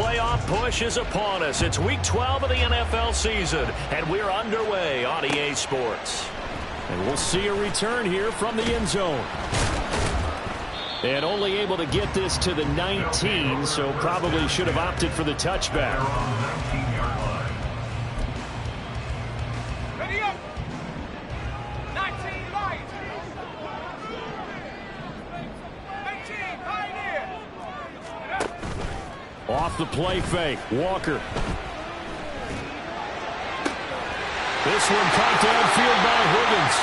playoff push is upon us. It's Week 12 of the NFL season, and we're underway on EA Sports. And we'll see a return here from the end zone. And only able to get this to the 19, so probably should have opted for the touchback. Ready up. 19 right. 18 pioneer. Off the play fake, Walker. This one caught downfield by Higgins.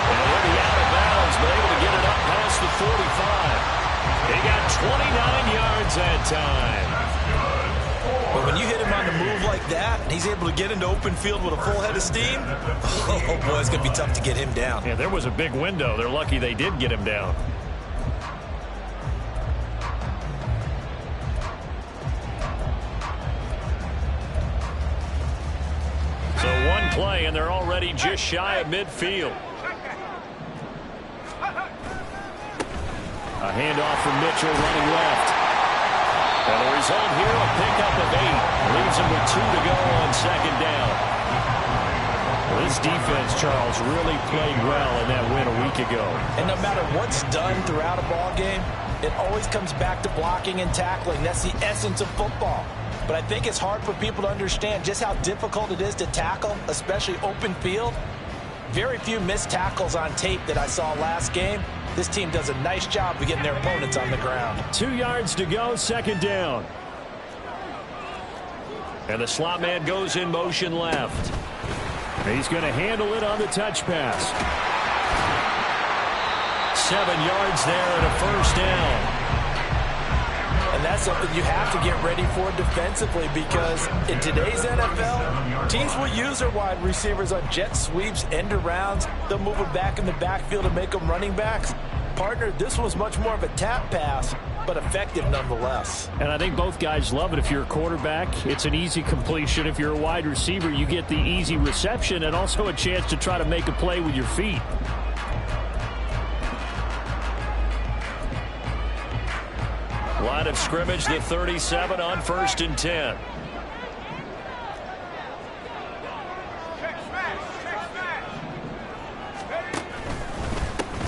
And he'll be out of bounds, but able to get it up past the 45. He got 29 yards that time. But when you hit him on the move like that, and he's able to get into open field with a full head of steam, oh boy, it's going to be tough to get him down. Yeah, there was a big window. They're lucky they did get him down. So one play, and they're already just shy of midfield. A handoff from Mitchell running left. And the result here, a pickup of 8. Leaves him with 2 to go on second down. This defense, Charles, really played well in that win a week ago. And no matter what's done throughout a ball game, it always comes back to blocking and tackling. That's the essence of football. But I think it's hard for people to understand just how difficult it is to tackle, especially open field. Very few missed tackles on tape that I saw last game. This team does a nice job of getting their opponents on the ground. 2 yards to go, second down. And the slot man goes in motion left. He's going to handle it on the touch pass. 7 yards there and a first down. And that's something you have to get ready for defensively, because in today's NFL, teams will use their wide receivers on jet sweeps, end arounds. They'll move them back in the backfield and make them running backs. Partner, this was much more of a tap pass, but effective nonetheless. And I think both guys love it. If you're a quarterback, it's an easy completion. If you're a wide receiver, you get the easy reception and also a chance to try to make a play with your feet. Line of scrimmage, the 37 on 1st and 10.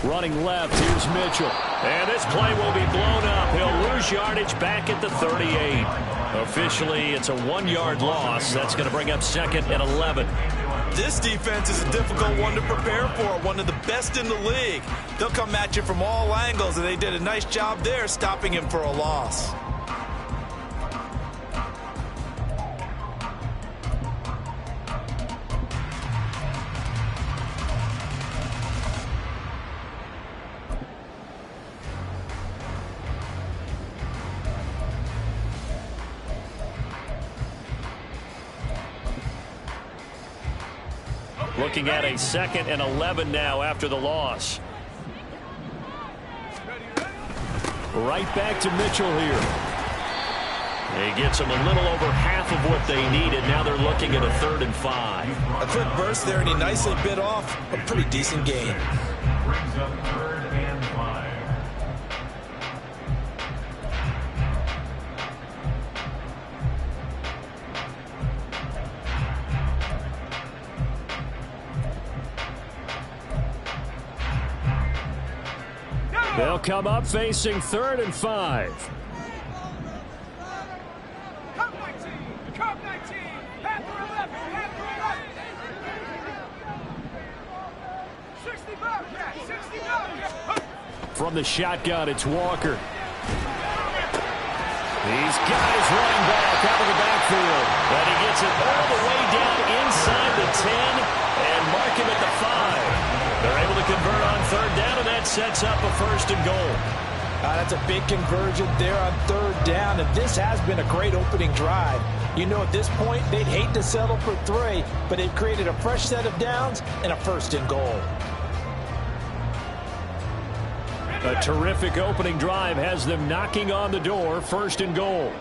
Running left, here's Mitchell. And this play will be blown up. He'll lose yardage back at the 38. Officially, it's a 1-yard loss. That's going to bring up 2nd and 11. This defense is a difficult one to prepare for, one of the best in the league. They'll come at you from all angles, and they did a nice job there stopping him for a loss. Looking at a 2nd and 11 now after the loss. Right back to Mitchell here. He gets them a little over half of what they needed. Now they're looking at a 3rd and 5. A quick burst there, and he nicely bit off a pretty decent gain. Brings up 3rd and 5. They'll come up facing 3rd and 5. Come 19. Come 19. Panther 11. Panther 11. 60 Bobcat. 60 Bobcat. From the shotgun, it's Walker. These guys running back out of the backfield. But he gets it all the way down inside the 10 and mark him at the 5. They're able to convert on 3rd down, and that sets up a 1st and goal. That's a big conversion there on 3rd down, and this has been a great opening drive. You know, at this point, they'd hate to settle for 3, but they've created a fresh set of downs and a 1st and goal. A terrific opening drive has them knocking on the door, 1st and goal.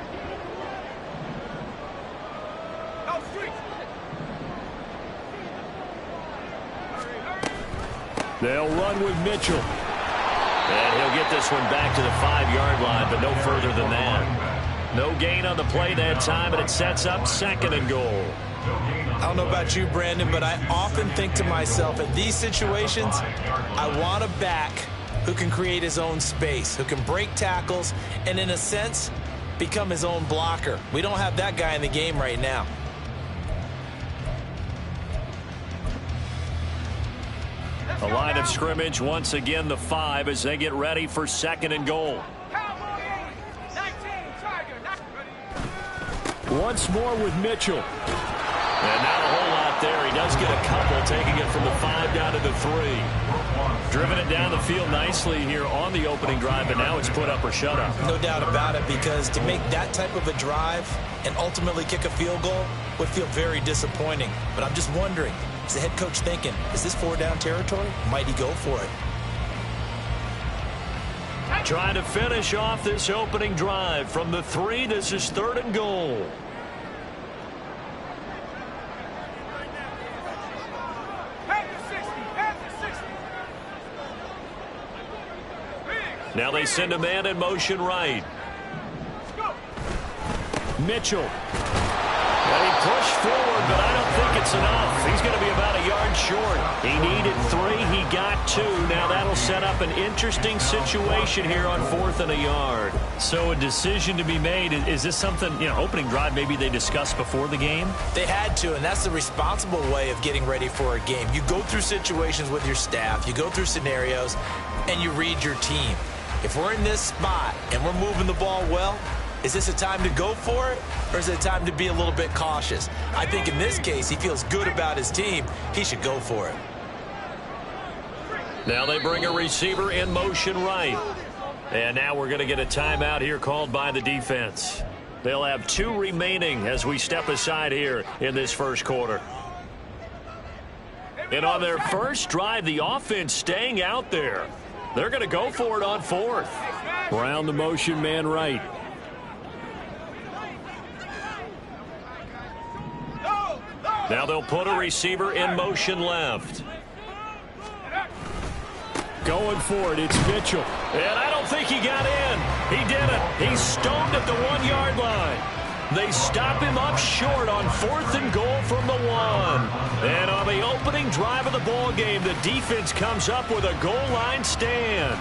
They'll run with Mitchell. And he'll get this one back to the 5-yard line, but no further than that. No gain on the play that time, and it sets up second and goal. I don't know about you, Brandon, but I often think to myself, in these situations, I want a back who can create his own space, who can break tackles, and in a sense, become his own blocker. We don't have that guy in the game right now. A line of scrimmage, once again the 5 as they get ready for second and goal. Once more with Mitchell. And not a whole lot there. He does get a couple, taking it from the 5 down to the 3. Driven it down the field nicely here on the opening drive, but now it's put up or shut up. No doubt about it, because to make that type of a drive and ultimately kick a field goal would feel very disappointing. But I'm just wondering, is the head coach thinking, is this 4-down territory? Might he go for it? Trying to finish off this opening drive from the 3. This is third and goal. Now they send a man in motion right. Mitchell. And he pushed forward, but I don't think it's enough. He's going to be about a yard short. He needed 3. He got 2. Now that'll set up an interesting situation here on 4th and a yard. So a decision to be made. Is this something, opening drive maybe they discussed before the game? They had to, and that's the responsible way of getting ready for a game. You go through situations with your staff. You go through scenarios, and you read your team. If we're in this spot and we're moving the ball well, is this a time to go for it, or is it a time to be a little bit cautious? I think in this case, he feels good about his team. He should go for it. Now they bring a receiver in motion right. And now we're going to get a timeout here called by the defense. They'll have 2 remaining as we step aside here in this first quarter. And on their first drive, the offense staying out there. They're going to go for it on 4th. Brown the motion man right. Now they'll put a receiver in motion left. Going for it, it's Mitchell. And I don't think he got in. He didn't. He's stoned at the 1-yard line. They stop him up short on 4th and goal from the 1. And on the opening drive of the ball game, the defense comes up with a goal line stand.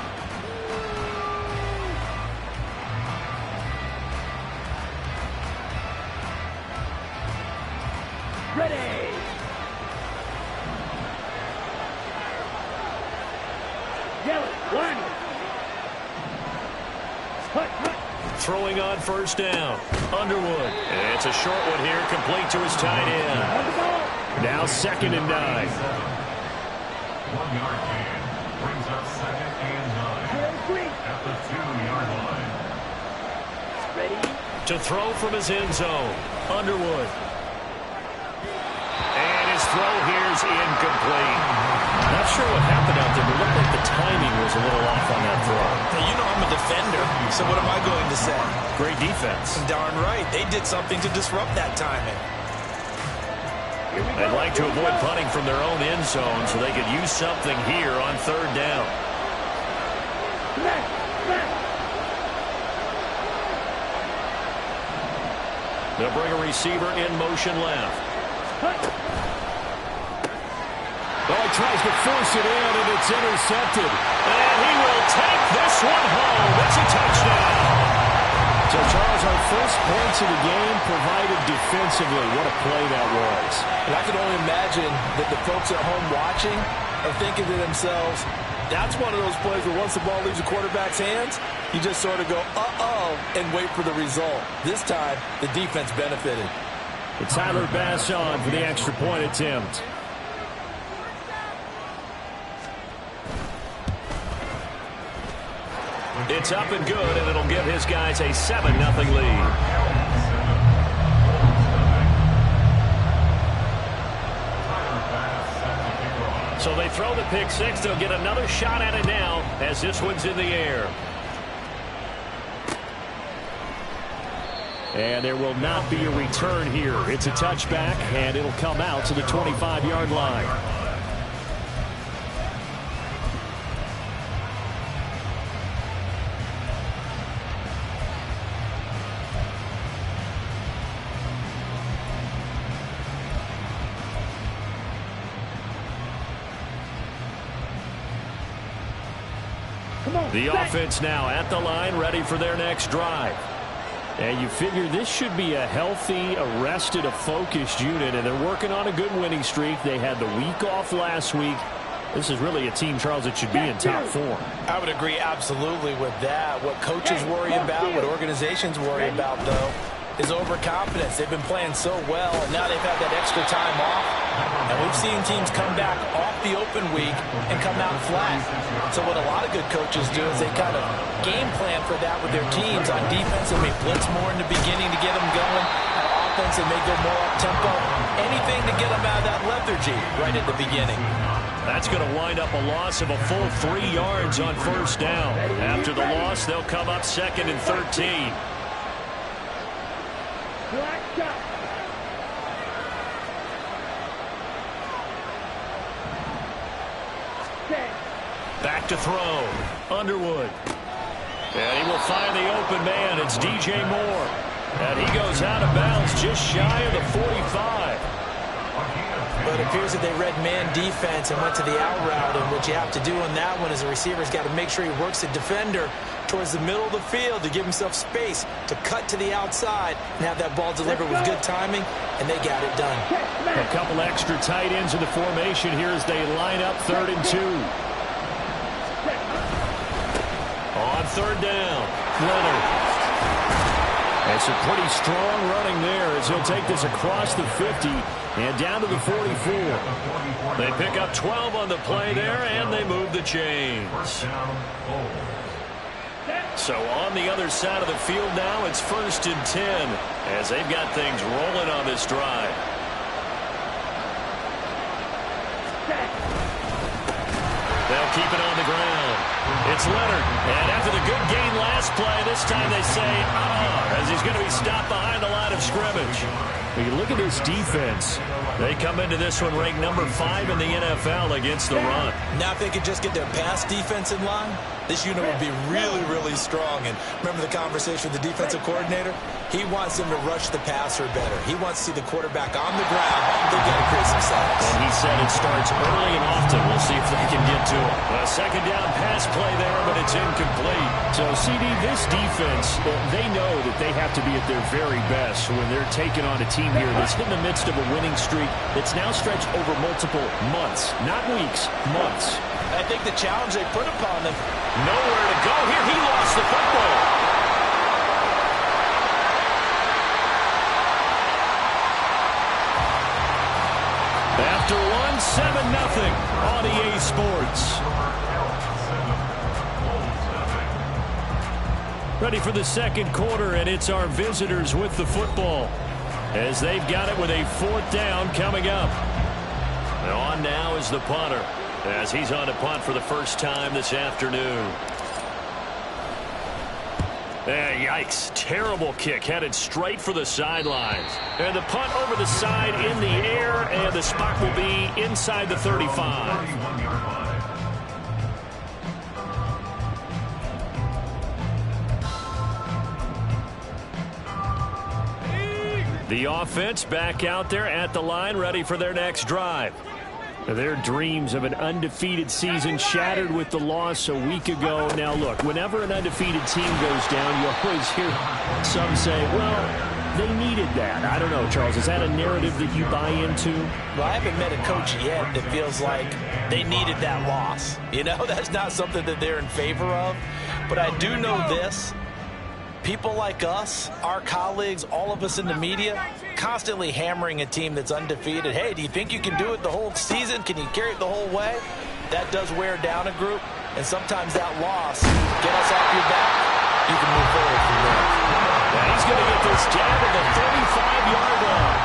Ready. Yellow, 1. Throwing on first down. Underwood. And it's a short one here, complete to his tight end. Now 2nd and 9. 1-yard gain brings up 2nd and 9 at the 2-yard line. Ready. To throw from his end zone. Underwood. And his throw here is incomplete. Not sure what happened out there, but it looked like the timing was a little off on that throw. Now, you know I'm a defender, so what am I going to say? Great defense. Darn right. They did something to disrupt that timing. They'd like to avoid punting from their own end zone so they could use something here on 3rd down. They'll bring a receiver in motion left. Well, he tries to force it in, and it's intercepted. And he will take this one home. It's a touchdown. So, Charles, our first points of the game provided defensively. What a play that was. And I can only imagine that the folks at home watching are thinking to themselves, that's one of those plays where once the ball leaves the quarterback's hands, you just sort of go, uh-oh, and wait for the result. This time, the defense benefited. It's Tyler Bass on for the extra point attempt. It's up and good, and it'll give his guys a 7-0 lead. So they throw the pick 6. They'll get another shot at it now as this one's in the air. And there will not be a return here. It's a touchback, and it'll come out to the 25-yard line. The offense now at the line, ready for their next drive. And you figure this should be a healthy, arrested, a focused unit, and they're working on a good winning streak. They had the week off last week. This is really a team, Charles, that should be in top form. I would agree absolutely with that. What coaches worry about, what organizations worry about, though, is overconfidence. They've been playing so well, and now they've had that extra time off. And we've seen teams come back off the open week and come out flat. So what a lot of good coaches do is they kind of game plan for that with their teams. On defense, they may blitz more in the beginning to get them going. On offense, they may go more up-tempo. Anything to get them out of that lethargy right at the beginning. That's going to wind up a loss of a full 3 yards on first down. After the loss, they'll come up 2nd and 13. Back to throw. Underwood. And he will find the open man. It's DJ Moore. And he goes out of bounds just shy of the 45. But it appears that they read man defense and went to the out route. And what you have to do on that one is the receiver's got to make sure he works the defender towards the middle of the field to give himself space to cut to the outside and have that ball delivered with good timing, and they got it done. A couple extra tight ends in the formation here as they line up 3rd and 2. On 3rd down, Leonard. And some pretty strong running there as he'll take this across the 50 and down to the 44. They pick up 12 on the play there, and they move the chains. So on the other side of the field now, it's 1st and 10 as they've got things rolling on this drive. They'll keep it on the ground. It's Leonard. And after the good gain last play, this time they say, as he's going to be stopped behind the line of scrimmage. When you look at this defense, they come into this one ranked number 5 in the NFL against the run. Now if they could just get their pass defense in line, this unit would be really, really strong. And remember the conversation with the defensive coordinator? He wants them to rush the passer better. He wants to see the quarterback on the ground. They've got to create some sacks. And he said it starts early and often. We'll see if they can get to it. A 2nd down pass play there, but it's incomplete. So, CD, this defense, they know that they have to be at their very best when they're taking on a team here that's in the midst of a winning streak that's now stretched over multiple months, not weeks, months. I think the challenge they put upon them. Nowhere to go here. He lost the football. After one, 7-0 on EA Sports. Ready for the 2nd quarter, and it's our visitors with the football as they've got it with a 4th down coming up. And on now is the punter as he's on to punt for the first time this afternoon. Yikes. Terrible kick headed straight for the sidelines. And the punt over the side in the air, and the spot will be inside the 35. The offense back out there at the line, ready for their next drive. Their dreams of an undefeated season shattered with the loss a week ago. Now, look, whenever an undefeated team goes down, you always hear some say, well, they needed that. I don't know, Charles. Is that a narrative that you buy into? Well, I haven't met a coach yet that feels like they needed that loss. You know, that's not something that they're in favor of. But I do know this. People like us, our colleagues, all of us in the media, constantly hammering a team that's undefeated. Hey, do you think you can do it the whole season? Can you carry it the whole way? That does wear down a group, and sometimes that loss, get us off your back, you can move forward from there. And he's going to get this jab at the 35-yard line.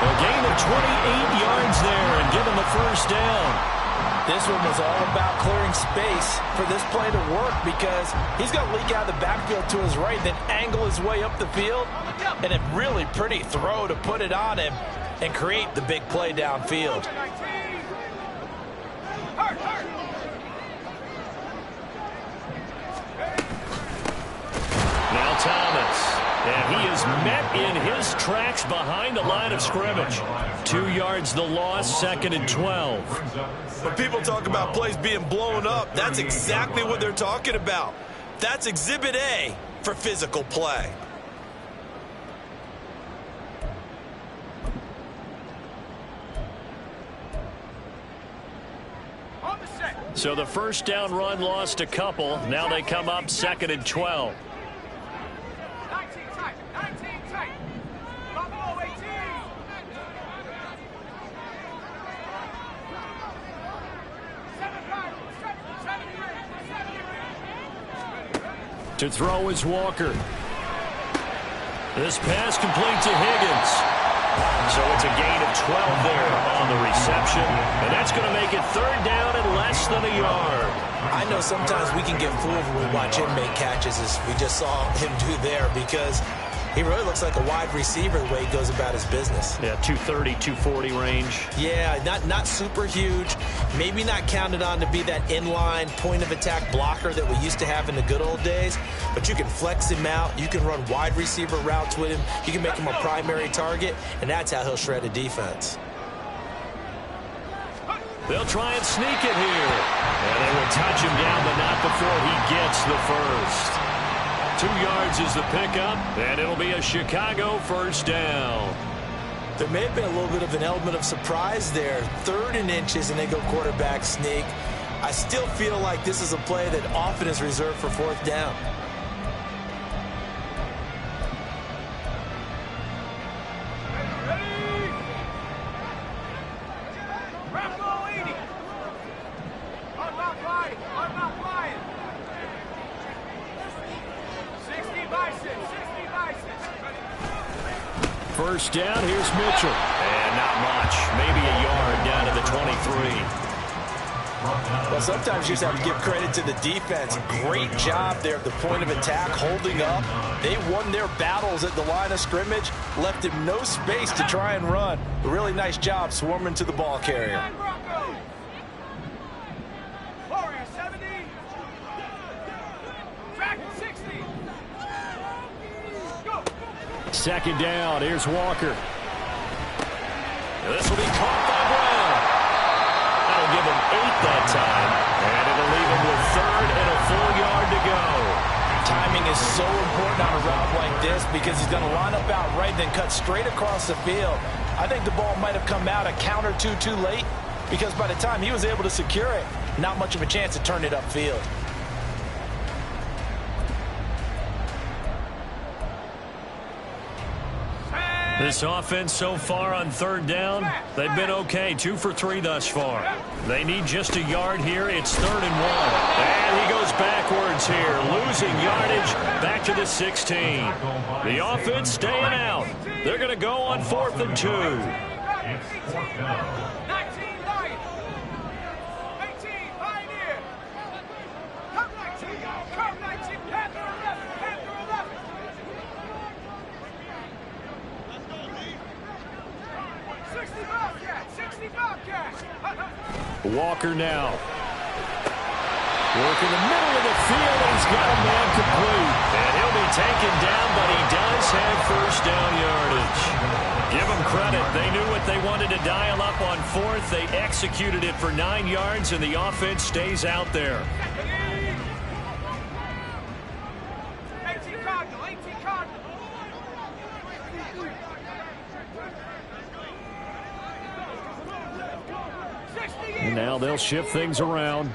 A gain of 28 yards there and given the first down. This one was all about clearing space for this play to work because he's going to leak out of the backfield to his right, then angle his way up the field, and a really pretty throw to put it on him and create the big play downfield. Now Thomas. And he is met in his tracks behind the line of scrimmage. 2 yards the loss, 2nd and 12. When people talk about plays being blown up, that's exactly what they're talking about. That's Exhibit A for physical play. So the first down run lost a couple. Now they come up 2nd and 12. 19 tight, 19 tight. Buffalo 18. To throw is Walker. This pass complete to Higgins. So it's a gain of 12 there on the reception. And that's going to make it 3rd down and less than a yard. I know sometimes we can get fooled when we watch him make catches, as we just saw him do there, because he really looks like a wide receiver the way he goes about his business. Yeah, 230, 240 range. Yeah, not super huge. Maybe not counted on to be that inline point-of-attack blocker that we used to have in the good old days. But you can flex him out. You can run wide receiver routes with him. You can make him a primary target, and that's how he'll shred a defense. They'll try and sneak it here. And they will touch him down, but not before he gets the first. 2 yards is the pickup, and it'll be a Chicago first down. There may have been a little bit of an element of surprise there. 3rd and inches, and they go quarterback sneak. I still feel like this is a play that often is reserved for 4th down. First down, here's Mitchell. And not much. Maybe a yard down to the 23. Well, sometimes you just have to give credit to the defense. Great job there at the point of attack, holding up. They won their battles at the line of scrimmage, left him no space to try and run. A really nice job swarming to the ball carrier. Warrior 70. Dragon 60. Go. 2nd down, here's Walker. This will be caught by Brown. That'll give him 8 that time. And it'll leave him with 3rd and a full yard to go. Timing is so important on a route like this because he's going to line up out right, then cut straight across the field. I think the ball might have come out a count or two too late, because by the time he was able to secure it, not much of a chance to turn it upfield. This offense so far on 3rd down, they've been okay. 2 for 3 thus far. They need just a yard here. It's 3rd and 1. And he goes backwards here, losing yardage back to the 16. The offense staying out. They're going to go on 4th and 2. It's 4th down. 19 Lion. 18 Pioneer. Come 19. Come 19. Panther 11. Panther 11. 60 Bobcat. 60 Bobcat. Walker now. Work in the middle of the field, and he's got a man complete. And he'll be taken down, but he does have first down yardage. Give them credit. They knew what they wanted to dial up on 4th. They executed it for 9 yards, and the offense stays out there. 18 Cardinal. 18 Cardinal. And now they'll shift things around.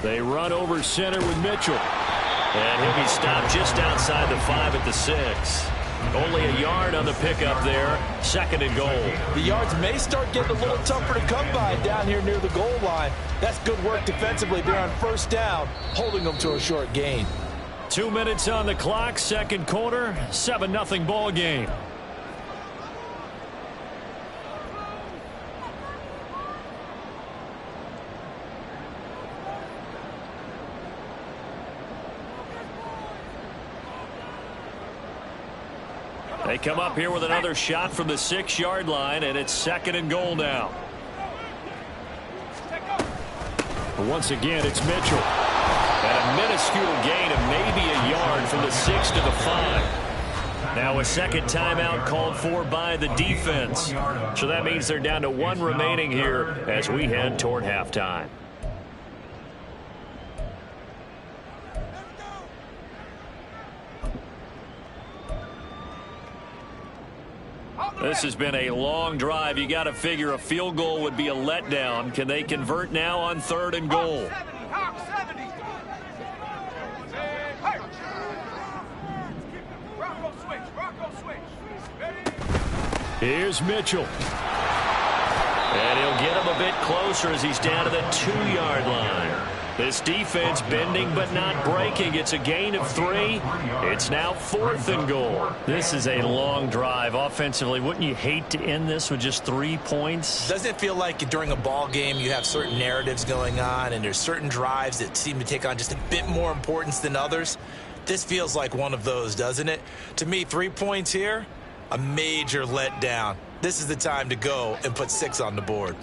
They run over center with Mitchell. And he'll be stopped just outside the 5 at the 6. Only a yard on the pickup there. 2nd and goal. The yards may start getting a little tougher to come by down here near the goal line. That's good work defensively there on 1st down, holding them to a short gain. 2 minutes on the clock, 2nd quarter, 7-0 ball game. They come up here with another shot from the 6-yard line, and it's 2nd and goal now. Once again, it's Mitchell. And a minuscule gain of maybe a yard from the 6 to the 5. Now a second timeout called for by the defense. So that means they're down to 1 remaining here as we head toward halftime. This has been a long drive. You got to figure a field goal would be a letdown. Can they convert now on 3rd and goal? Here's Mitchell. And he'll get him a bit closer as he's down to the 2-yard line. This defense bending but not breaking. It's a gain of 3. It's now 4th and goal. This is a long drive offensively. Wouldn't you hate to end this with just 3 points? Doesn't it feel like during a ball game you have certain narratives going on and there's certain drives that seem to take on just a bit more importance than others? This feels like one of those, doesn't it? To me, 3 points here, a major letdown. This is the time to go and put 6 on the board.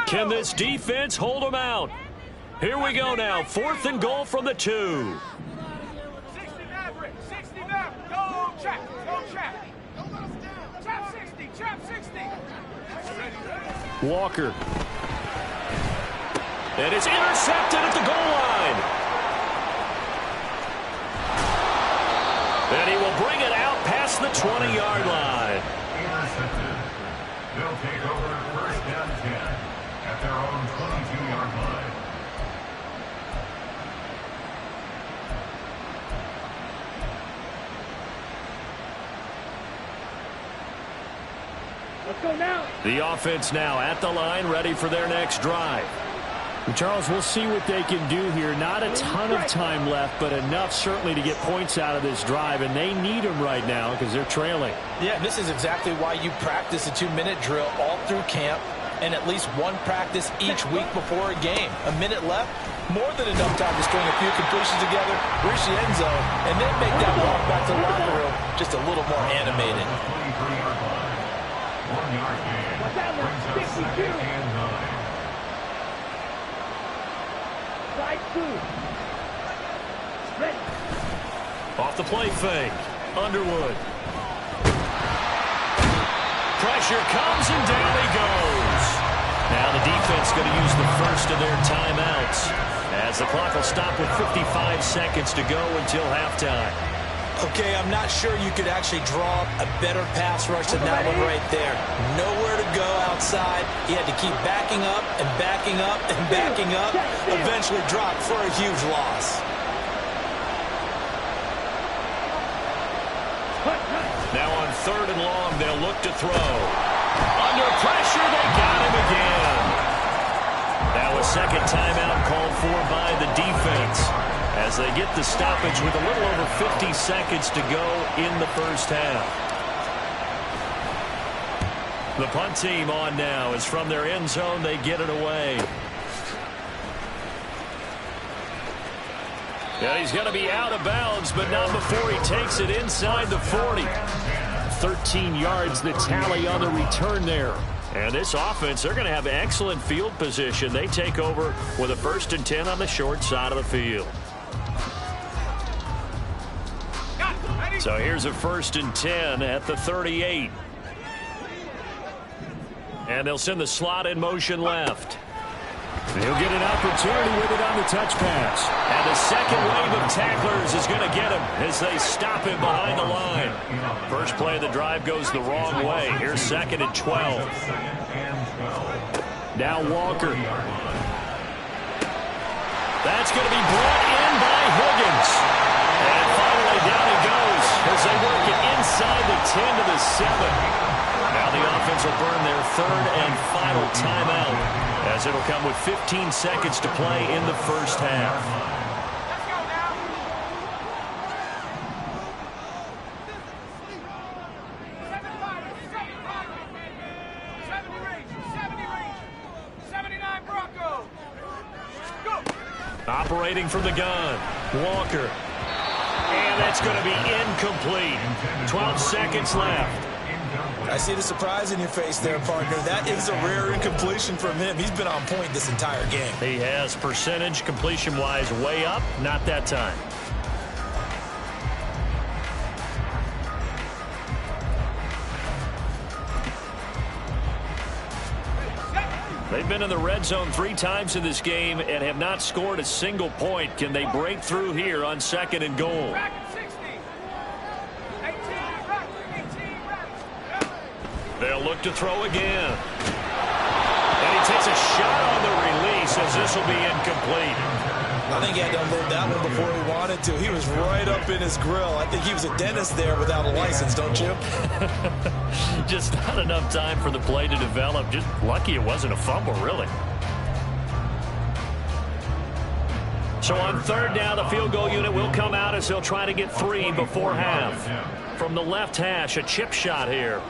Can this defense hold them out? Here we go now. 4th and goal from the 2. 60 Maverick, 60 Maverick. Go check, go check. Trap 60, trap 60. Walker. And it's intercepted at the goal line. And he will bring it out past the 20-yard line. Intercepted. They'll take over 1st and 10 at their own 22-yard line. Let's go now. The offense now at the line, ready for their next drive. And Charles, we'll see what they can do here. Not a ton of time left, but enough certainly to get points out of this drive, and they need them right now because they're trailing. Yeah, and this is exactly why you practice a 2-minute drill all through camp and at least one practice each week before a game. A minute left, more than enough time to string a few completions together, reach the end zone, and then make that walk back to the locker room just a little more animated. 23-yard line. 1-yard gain. Brings up 2nd and 9. Off the play fake. Underwood. Pressure comes and down he goes. Now the defense going to use the first of their timeouts as the clock will stop with 55 seconds to go until halftime. Okay, I'm not sure you could actually draw a better pass rush than that one right there. Nowhere to go outside. He had to keep backing up and backing up and backing up. Eventually dropped for a huge loss. Now on 3rd and long, they'll look to throw. Under pressure, they got him again. Now a second timeout called for by the defense as they get the stoppage with a little over 50 seconds to go in the first half. The punt team on now as from their end zone they get it away. And he's going to be out of bounds, but not before he takes it inside the 40. 13 yards the tally on the return there. And this offense, they're going to have excellent field position. They take over with a 1st and 10 on the short side of the field. So here's a 1st and 10 at the 38. And they'll send the slot in motion left. He'll get an opportunity with it on the touch pass. And the second wave of tacklers is going to get him as they stop him behind the line. First play of the drive goes the wrong way. Here's 2nd and 12. Now Walker. That's going to be brought in by Higgins. And finally down he goes as they work it inside the 10 to the 7. Now the offense will burn their 3rd and final timeout as it'll come with 15 seconds to play in the first half. Operating from the gun. Walker. And that's going to be incomplete. 12 seconds left. I see the surprise in your face there, partner. That is a rare incompletion from him. He's been on point this entire game. He has percentage completion-wise way up. Not that time. They've been in the red zone 3 times in this game and have not scored a single point. Can they break through here on 2nd and goal? They'll look to throw again. And he takes a shot on the release as this will be incomplete. I think he had to unload that one before he wanted to. He was right up in his grill. I think he was a dentist there without a license, don't you? Just not enough time for the play to develop. Just lucky it wasn't a fumble, really. So on 3rd down, the field goal unit will come out as they'll try to get 3 before half. From the left hash, a chip shot here.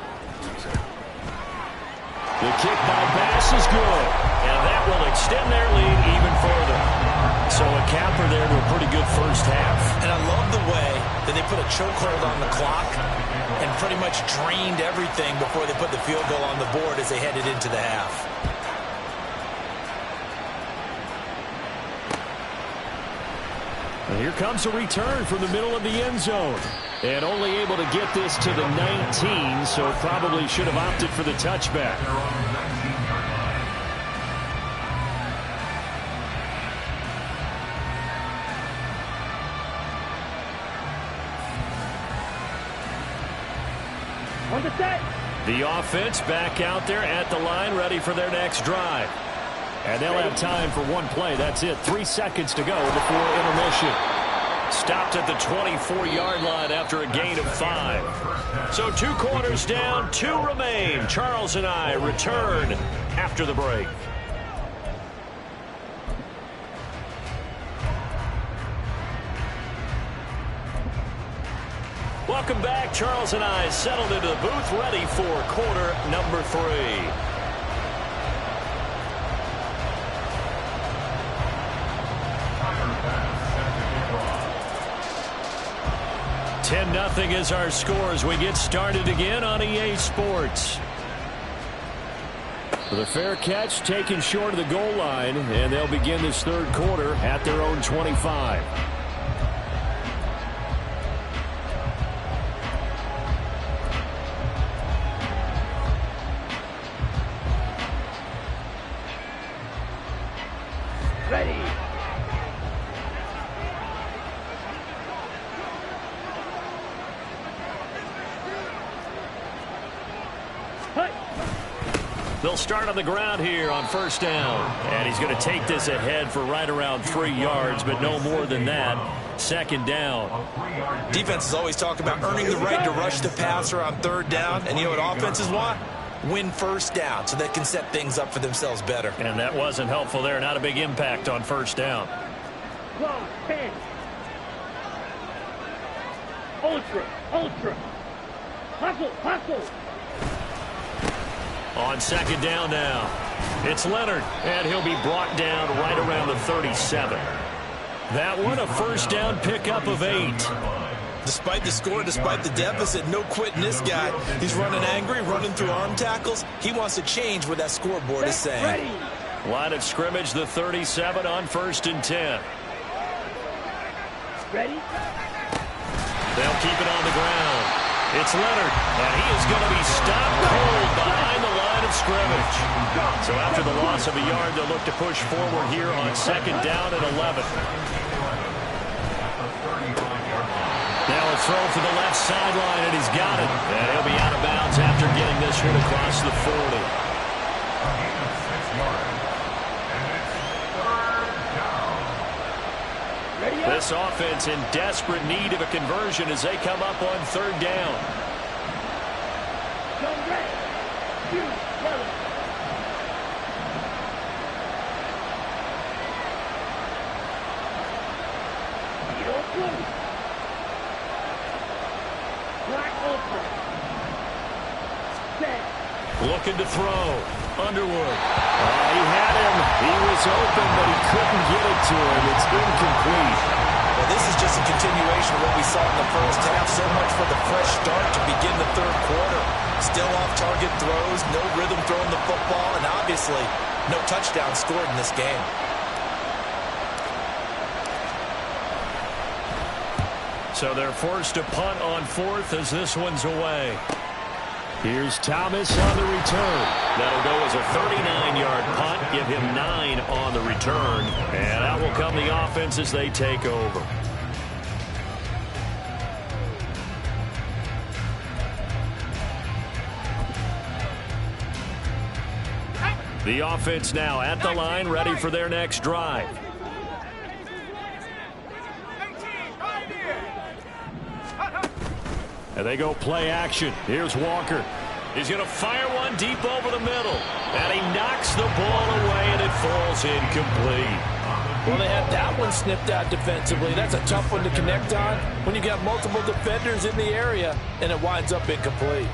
The kick by Bass is good. And that will extend their lead even further. So a capper there to a pretty good first half. And I love the way that they put a chokehold on the clock and pretty much drained everything before they put the field goal on the board as they headed into the half. And here comes a return from the middle of the end zone. And only able to get this to the 19, so probably should have opted for the touchback. The offense back out there at the line, ready for their next drive. And they'll have time for one play. That's it. 3 seconds to go before intermission. Stopped at the 24-yard line after a gain of 5. So 2 quarters down, 2 remain. Charles and I return after the break. Welcome back. Charles and I settled into the booth, ready for quarter number 3. 10-0 is our score as we get started again on EA Sports. With a fair catch taken short of the goal line, and they'll begin this 3rd quarter at their own 25. They'll start on the ground here on 1st down. And he's going to take this ahead for right around 3 yards, but no more than that. 2nd down. Defenses always talk about earning the right to rush the passer on 3rd down. And you know what offenses want? Win 1st down so they can set things up for themselves better. And that wasn't helpful there. Not a big impact on 1st down. 10. Ultra. Hustle. On 2nd down now, it's Leonard, and he'll be brought down right around the 37. That one, a 1st down pickup of 8. Despite the score, despite the deficit, no quitting this guy. He's running angry, running through arm tackles. He wants to change what that scoreboard is saying. Line of scrimmage, the 37 on 1st and 10. Ready? They'll keep it on the ground. It's Leonard, and he is going to be stopped cold behind the line of scrimmage. So after the loss of a yard, they'll look to push forward here on 2nd down and 11. Now a throw for the left sideline, and he's got it. And he'll be out of bounds after getting this one across the 40. This offense in desperate need of a conversion as they come up on 3rd down. Looking to throw. Underwood. He had him. He was was open, but he couldn't get it to him. It's incomplete. Well, this is just a continuation of what we saw in the first half. So much for the fresh start to begin the third quarter. Still off-target throws, no rhythm throwing the football, and obviously no touchdown scored in this game. So they're forced to punt on fourth as this one's away. Here's Thomas on the return. That'll go as a 39-yard punt. Give him 9 on the return. And out will come the offense as they take over. The offense now at the line, ready for their next drive. And they go play action. Here's Walker. He's going to fire one deep over the middle. And he knocks the ball away, and it falls incomplete. Well, they had that one snipped out defensively. That's a tough one to connect on when you got multiple defenders in the area, and it winds up incomplete.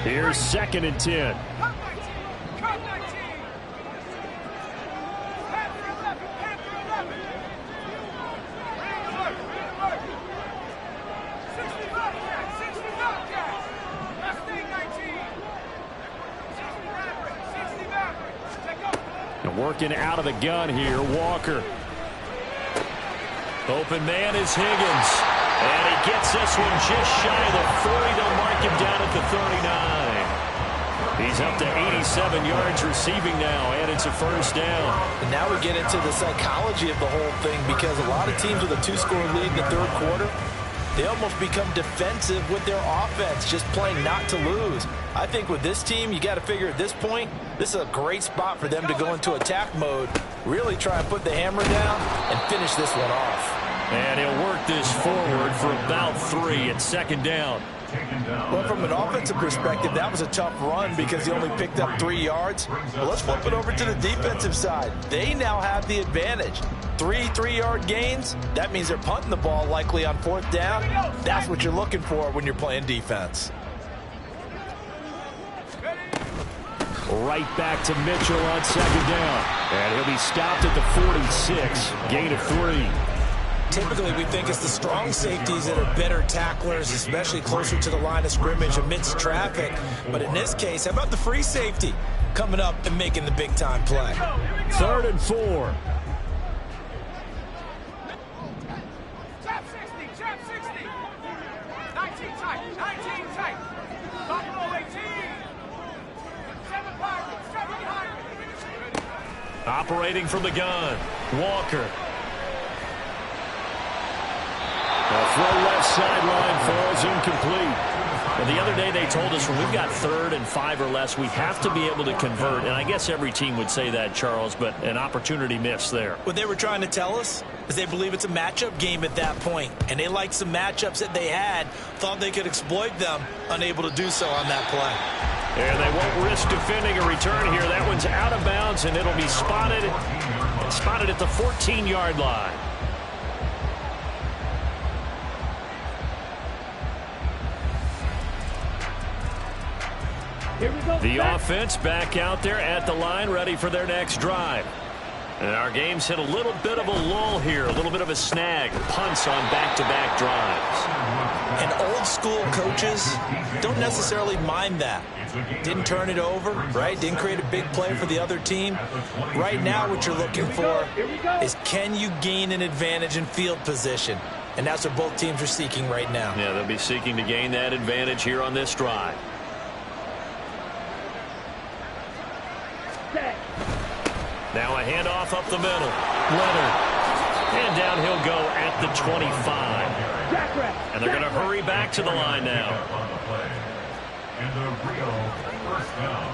Here's 2nd and 10. Working out of the gun here, Walker. Open man is Higgins. And he gets this one just shy of the 40. They'll mark him down at the 39. He's up to 87 yards receiving now, and it's a first down. And now we get into the psychology of the whole thing, because a lot of teams with a 2-score lead in the third quarter, they almost become defensive with their offense, just playing not to lose. I think with this team, you got to figure at this point, this is a great spot for them to go into attack mode, really try and put the hammer down and finish this one off. And he'll work this forward for about 3 at 2nd down. Well, from an offensive perspective, that was a tough run because he only picked up 3 yards. But let's flip it over to the defensive side. They now have the advantage. 3 3-yard gains, that means they're punting the ball likely on 4th down. That's what you're looking for when you're playing defense. Right back to Mitchell on 2nd down. And he'll be stopped at the 46. Gain of 3. Typically, we think it's the strong safeties that are better tacklers, especially closer to the line of scrimmage amidst traffic. But in this case, how about the free safety coming up and making the big-time play? 3rd and 4. Trap 60, trap 60. 19 tight, 19 tight. Buffalo 18. 7 Pirates, 7 behind me. Operating from the gun, Walker. The throw left sideline falls incomplete. Well, the other day they told us when we've got 3rd and 5 or less, we have to be able to convert. And I guess every team would say that, Charles, but an opportunity missed there. What they were trying to tell us is they believe it's a matchup game at that point. And they liked some matchups that they had, thought they could exploit them, unable to do so on that play. And they won't risk defending a return here. That one's out of bounds, and it'll be spotted at the 14-yard line. The offense back out there at the line, ready for their next drive. And our game's hit a little bit of a lull here, a little bit of a snag. Punts on back-to-back drives. And old-school coaches don't necessarily mind that. Didn't turn it over, right? Didn't create a big play for the other team. Right now what you're looking for is, can you gain an advantage in field position? And that's what both teams are seeking right now. Yeah, they'll be seeking to gain that advantage here on this drive. Now a handoff up the middle. Leonard. And down he'll go at the 25. And they're going to hurry back to the line now. And a real first down.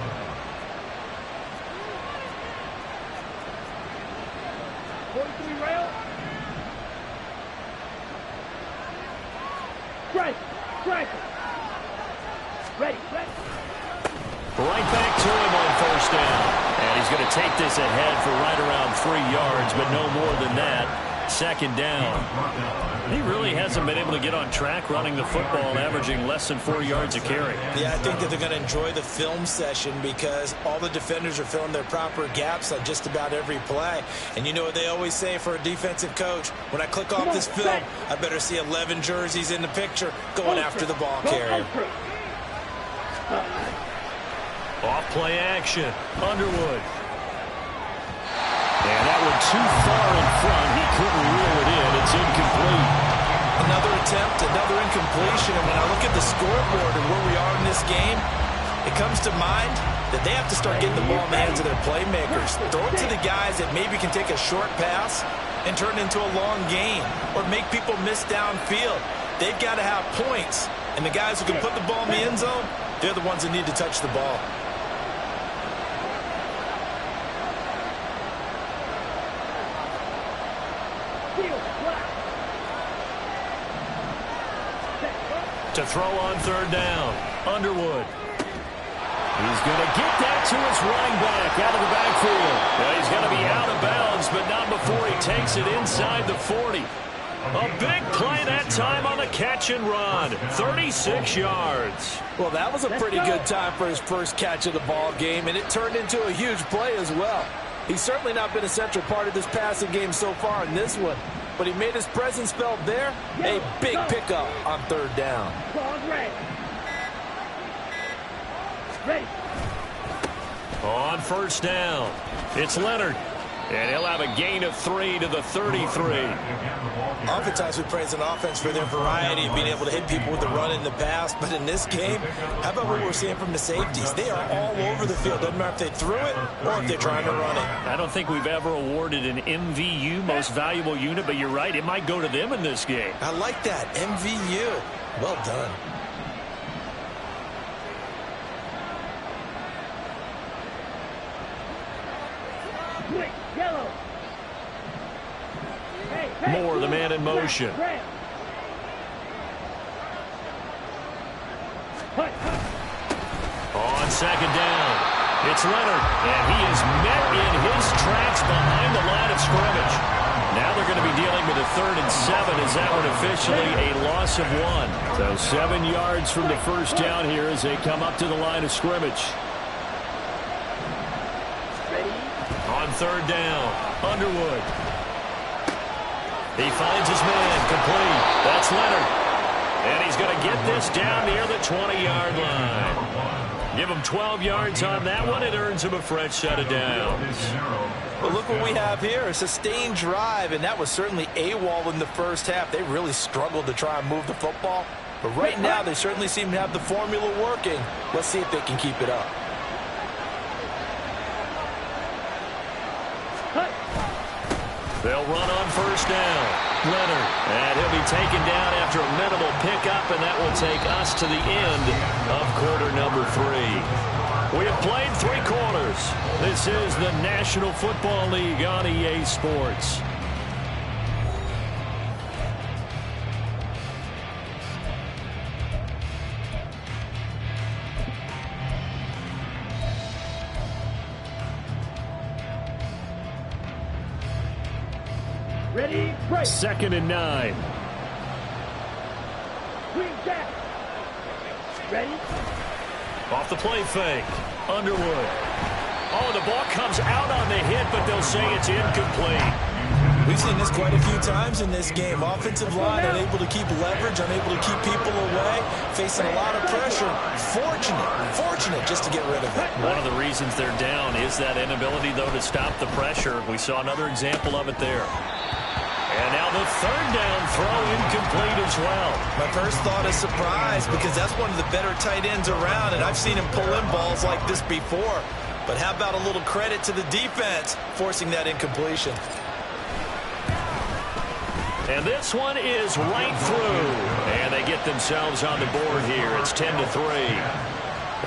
Right back to him on first down. And he's going to take this ahead for right around 3 yards, but no more than that. Second down. He really hasn't been able to get on track running the football, averaging less than 4 yards a carry. Yeah, I think that they're going to enjoy the film session because all the defenders are filling their proper gaps on just about every play. And you know what they always say for a defensive coach? When I click off this film, I better see 11 jerseys in the picture going after the ball carrier. Off play action. Underwood. And that one too far in front. He couldn't reel it in. It's incomplete. Another attempt, another incompletion. And when I look at the scoreboard and where we are in this game, it comes to mind that they have to start getting the ball in the hands of their playmakers. Throw it to the guys that maybe can take a short pass and turn it into a long gain or make people miss downfield. They've got to have points. And the guys who can put the ball in the end zone, they're the ones that need to touch the ball. To throw on third down. Underwood. He's going to get that to his running back out of the backfield. Well, he's going to be out of bounds, but not before he takes it inside the 40. A big play that time on the catch and run. 36 yards. Well, that was a pretty good time for his first catch of the ball game, and it turned into a huge play as well. He's certainly not been a central part of this passing game so far in this one, but he made his presence felt there. A big pickup on third down. Ready. On first down, it's Leonard. And he'll have a gain of 3 to the 33. Oftentimes we praise an offense for their variety of being able to hit people with the run in the pass. But in this game, how about what we're seeing from the safeties? They are all over the field. Doesn't matter if they threw it or if they're trying to run it. I don't think we've ever awarded an MVU, most valuable unit, but you're right. It might go to them in this game. I like that. MVU. Well done. Yellow. Moore, the man in motion. On second down, it's Leonard, and he is met in his tracks behind the line of scrimmage. Now they're going to be dealing with a 3rd and 7. Is that one officially a loss of 1? So 7 yards from the first down here as they come up to the line of scrimmage. On third down, Underwood. He finds his man, complete. That's Leonard. And he's going to get this down near the 20-yard line. Give him 12 yards on that one. It earns him a fresh set of downs. Well, look what we have here, a sustained drive, and that was certainly AWOL in the first half. They really struggled to try and move the football. But right now, they certainly seem to have the formula working. Let's see if they can keep it up. They'll run on first down. Leonard. And he'll be taken down after a minimal pickup, and that will take us to the end of quarter number 3. We have played 3 quarters. This is the National Football League on EA Sports. Ready, break. 2nd and 9. Green back. Ready. Off the play fake. Underwood. Oh, the ball comes out on the hit, but they'll say it's incomplete. We've seen this quite a few times in this game. Offensive line unable to keep leverage, unable to keep people away, facing a lot of pressure. Fortunate just to get rid of it. One of the reasons they're down is that inability, though, to stop the pressure. We saw another example of it there. And now the 3rd down throw incomplete as well. My first thought is surprise because that's one of the better tight ends around, and I've seen him pull in balls like this before. But how about a little credit to the defense forcing that incompletion? And this one is right through. And they get themselves on the board here. It's 10-3.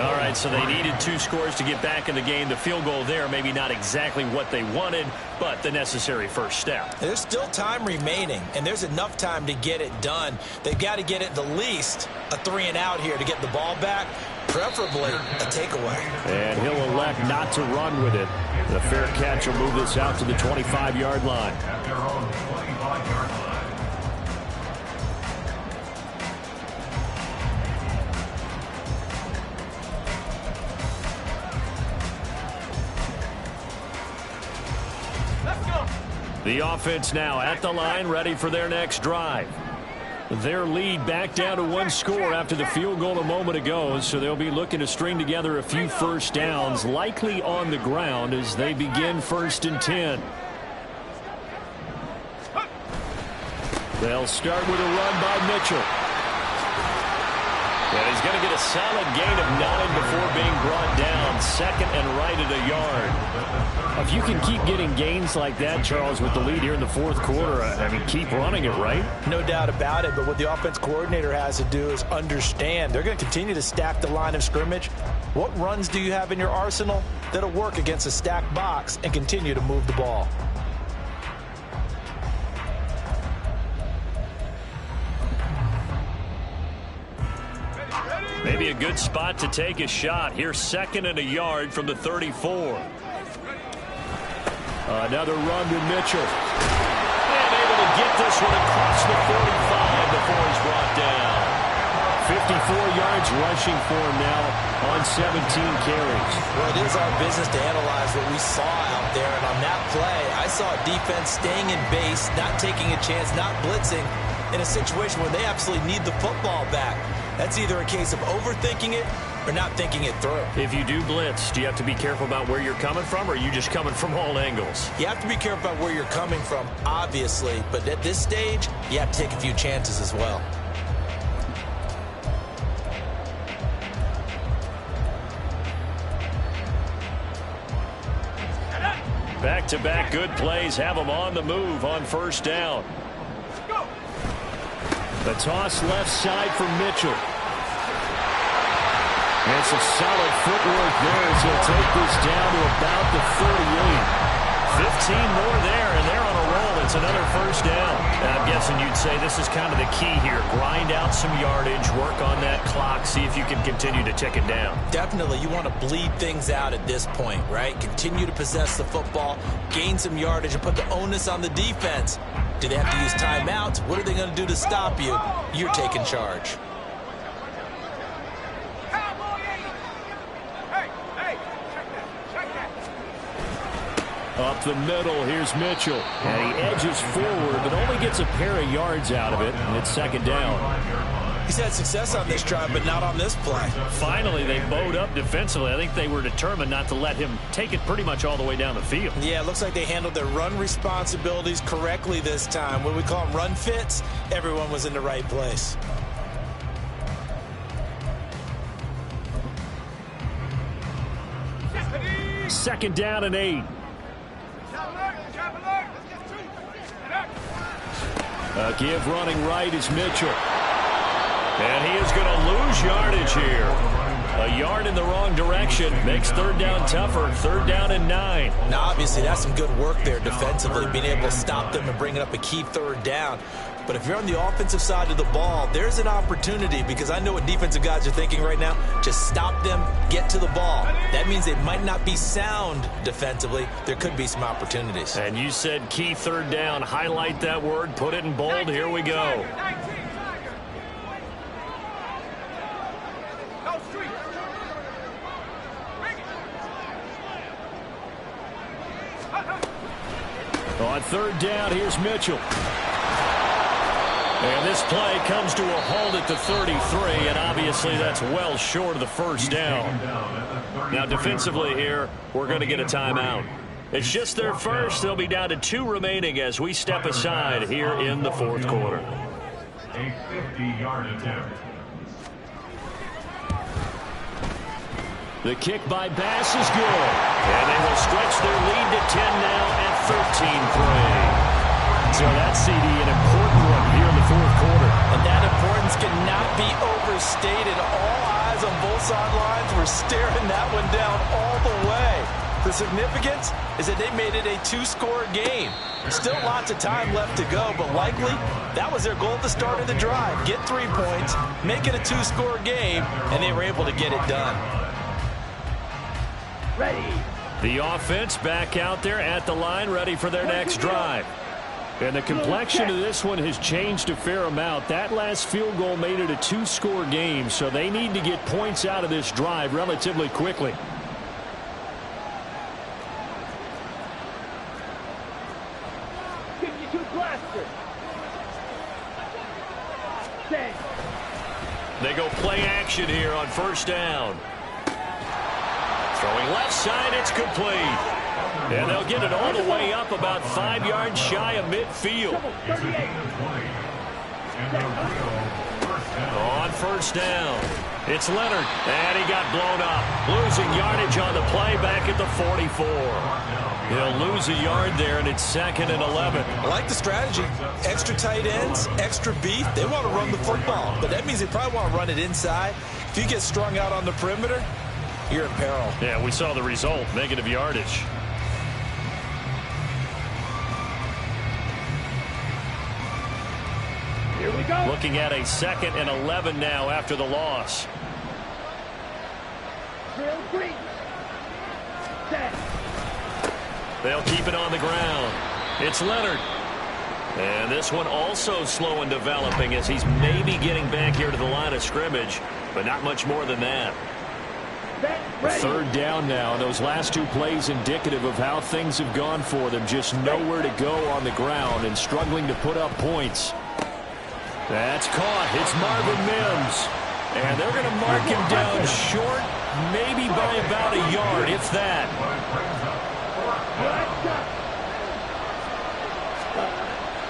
All right, so they needed 2 scores to get back in the game. The field goal there, maybe not exactly what they wanted, but the necessary first step. There's still time remaining, and there's enough time to get it done. They've got to get at the least a 3-and-out here to get the ball back, preferably a takeaway. And he'll elect not to run with it. The fair catch will move this out to the 25-yard line. At their own 25 The offense now at the line, ready for their next drive. Their lead back down to one score after the field goal a moment ago, so they'll be looking to string together a few first downs, likely on the ground as they begin 1st and 10. They'll start with a run by Mitchell. And he's going to get a solid gain of 9 before being brought down. 2nd and right at a yard. If you can keep getting gains like that, Charles, with the lead here in the 4th quarter, I mean, keep running it, right? No doubt about it, but what the offense coordinator has to do is understand they're going to continue to stack the line of scrimmage. What runs do you have in your arsenal that'll work against a stacked box and continue to move the ball? Maybe a good spot to take a shot. Here's 2nd and a yard from the 34. Another run to Mitchell. And able to get this one across the 45 before he's brought down. 54 yards rushing for him now on 17 carries. Well, it is our business to analyze what we saw out there. And on that play, I saw a defense staying in base, not taking a chance, not blitzing in a situation where they absolutely need the football back. That's either a case of overthinking it or not thinking it through. If you do blitz, do you have to be careful about where you're coming from, or are you just coming from all angles? You have to be careful about where you're coming from, obviously. But at this stage, you have to take a few chances as well. Back-to-back good plays have them on the move on 1st down. The toss left side for Mitchell. And some solid footwork there as he'll take this down to about the 38. 15 more there, and they're on a roll. It's another 1st down. And I'm guessing you'd say this is kind of the key here. Grind out some yardage, work on that clock, see if you can continue to tick it down. Definitely, you want to bleed things out at this point, right? Continue to possess the football, gain some yardage, and put the onus on the defense. Do they have to use timeouts? What are they going to do to stop you? You're taking charge. Up the middle, here's Mitchell. And he edges forward, but only gets a pair of yards out of it, and it's 2nd down. He's had success on this drive, but not on this play. Finally, they bowed up defensively. I think they were determined not to let him take it pretty much all the way down the field. Yeah, it looks like they handled their run responsibilities correctly this time. What we call them run fits, everyone was in the right place. Second down and 8. A give running right is Mitchell. And he is going to lose yardage here. A yard in the wrong direction makes 3rd down tougher. 3rd down and 9. Now, obviously, that's some good work there defensively, being able to stop them and bringing up a key 3rd down. But if you're on the offensive side of the ball, there's an opportunity, because I know what defensive guys are thinking right now. Just stop them, get to the ball. That means they might not be sound defensively. There could be some opportunities. And you said key 3rd down. Highlight that word. Put it in bold. Here we go. On 3rd down, here's Mitchell. And this play comes to a halt at the 33, and obviously that's well short of the 1st down. Now defensively here, we're going to get a timeout. It's just their first. They'll be down to 2 remaining as we step aside here in the 4th quarter. A 50-yard attempt. The kick by Bass is good. And they will stretch their lead to 10 now at 13-3. So that CD, an important one here in the 4th quarter. And that importance cannot be overstated. All eyes on both sidelines were staring that one down all the way. The significance is that they made it a 2-score game. Still lots of time left to go, but likely that was their goal at the start of the drive. Get 3 points, make it a 2-score game, and they were able to get it done. Ready. The offense back out there at the line, ready for their next drive. And the complexion of this one has changed a fair amount. That last field goal made it a 2-score game, so they need to get points out of this drive relatively quickly. They go play action here on first down. Throwing left side, it's complete. And they'll get it all the way up about 5 yards shy of midfield. On first down, it's Leonard, and he got blown up. Losing yardage on the play back at the 44. He'll lose a yard there, and it's 2nd and 11. I like the strategy. Extra tight ends, extra beef. They want to run the football, but that means they probably want to run it inside. If you get strung out on the perimeter, you're in peril. Yeah, we saw the result, negative yardage. Here we go. Looking at a 2nd and 11 now after the loss. Drill 3. Set. They'll keep it on the ground. It's Leonard. And this one also slow in developing as he's maybe getting back here to the line of scrimmage, but not much more than that. Third down now, and those last 2 plays indicative of how things have gone for them. Just nowhere to go on the ground and struggling to put up points. That's caught. It's Marvin Mims. And they're going to mark him down short, maybe by about a yard, if that.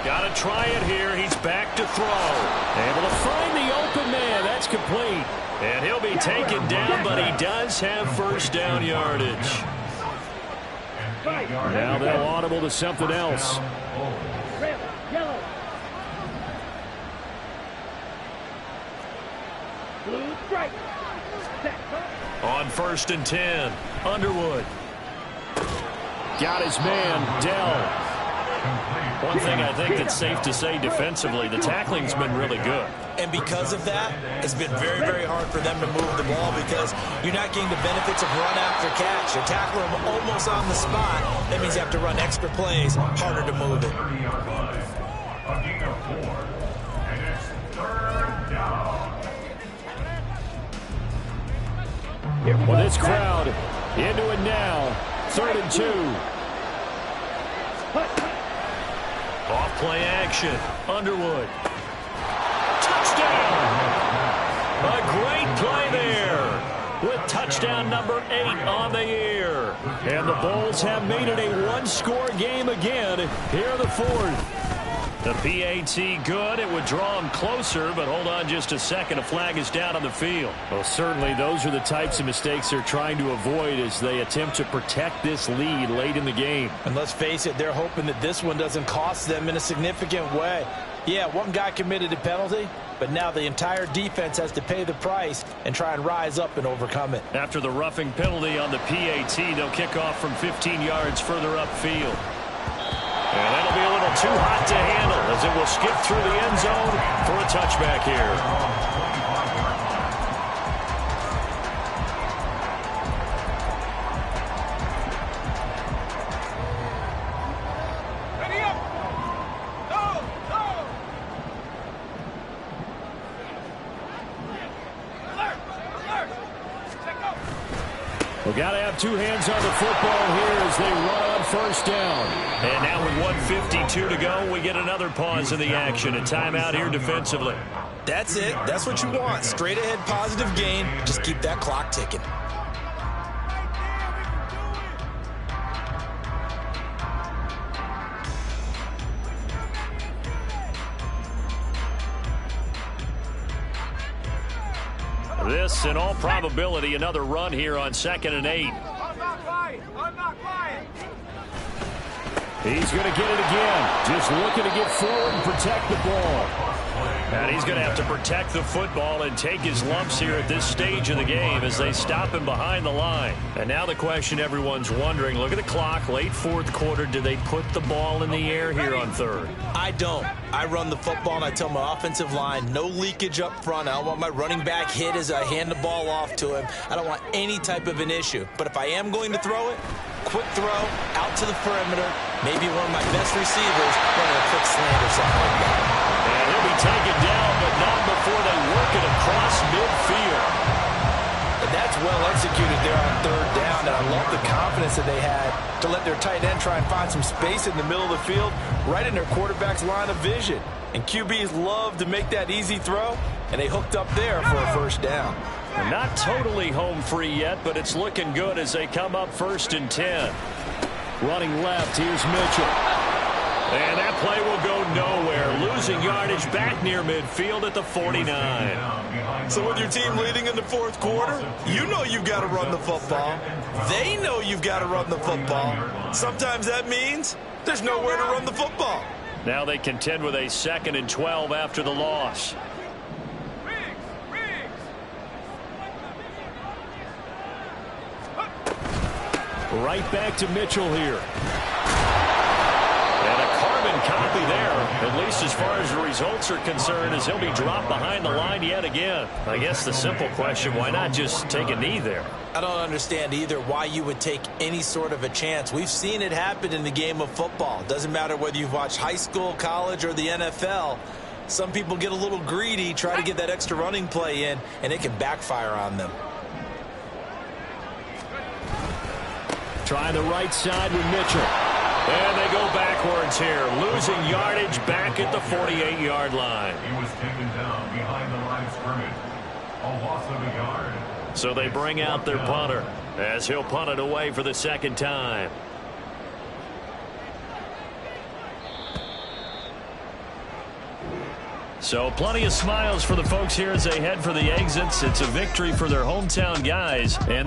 Got to try it here. He's back to throw. Able to find the open man. That's complete. And he'll be taken down, but he does have first down yardage. Now they'll audible to something else. Yellow. Blue stripe. On 1st and 10, Underwood. Got his man, Dell. One thing I think that's safe to say defensively, the tackling's been really good. And because of that, it's been very, very hard for them to move the ball because you're not getting the benefits of run after catch. You're tackling them almost on the spot. That means you have to run extra plays, harder to move it. Well, this crowd into it now. 3rd and 2. Off play action. Underwood. Touchdown! A great play there with touchdown number 8 on the year. And the Bulls have made it a one-score game again here in the 4th. The PAT good. It would draw him closer, but hold on just a second. A flag is down on the field. Well, certainly those are the types of mistakes they're trying to avoid as they attempt to protect this lead late in the game. And let's face it, they're hoping that this one doesn't cost them in a significant way. Yeah, one guy committed a penalty, but now the entire defense has to pay the price and try and rise up and overcome it. After the roughing penalty on the PAT, they'll kick off from 15 yards further upfield. And that'll be a little too hot to handle as it will skip through the end zone for a touchback here. Ready up. Go. Alert. Check go. We've got to have 2 hands on the football here as they run on first down. And now with 1:52 to go, we get another pause in the action. A timeout here defensively. That's it. That's what you want. Straight ahead positive gain. Just keep that clock ticking. This, in all probability, another run here on 2nd and 8. I'm not lying. He's going to get it again. Just looking to get forward and protect the ball. And he's going to have to protect the football and take his lumps here at this stage of the game as they stop him behind the line. And now the question everyone's wondering, look at the clock, late 4th quarter, do they put the ball in the air here on 3rd? I don't. I run the football and I tell my offensive line, no leakage up front. I don't want my running back hit as I hand the ball off to him. I don't want any type of an issue. But if I am going to throw it, quick throw, out to the perimeter, maybe one of my best receivers running a quick slant or something like that. And he'll be taken down, but not before they work it across midfield. And that's well executed there on 3rd down, and I love the confidence that they had to let their tight end try and find some space in the middle of the field, right in their quarterback's line of vision. And QBs love to make that easy throw, And they hooked up there for a first down. Not totally home free yet, but it's looking good as they come up 1st and 10. Running left, here's Mitchell. And that play will go nowhere. Losing yardage back near midfield at the 49. So with your team leading in the fourth quarter, you know you've got to run the football. They know you've got to run the football. Sometimes that means there's nowhere to run the football. Now they contend with a 2nd and 12 after the loss. Right back to Mitchell here. And a carbon copy there, at least as far as the results are concerned, as he'll be dropped behind the line yet again. I guess the simple question, why not just take a knee there? I don't understand either why you would take any sort of a chance. We've seen it happen in the game of football. Doesn't matter whether you've watched high school, college, or the NFL. Some people get a little greedy, try to get that extra running play in, and it can backfire on them. Trying the right side with Mitchell. And they go backwards here, losing yardage back at the 48-yard line. He was taken down behind the line of scrimmage. A loss of a yard. So they bring out their punter as he'll punt it away for the 2nd time. So plenty of smiles for the folks here as they head for the exits. It's a victory for their hometown guys. And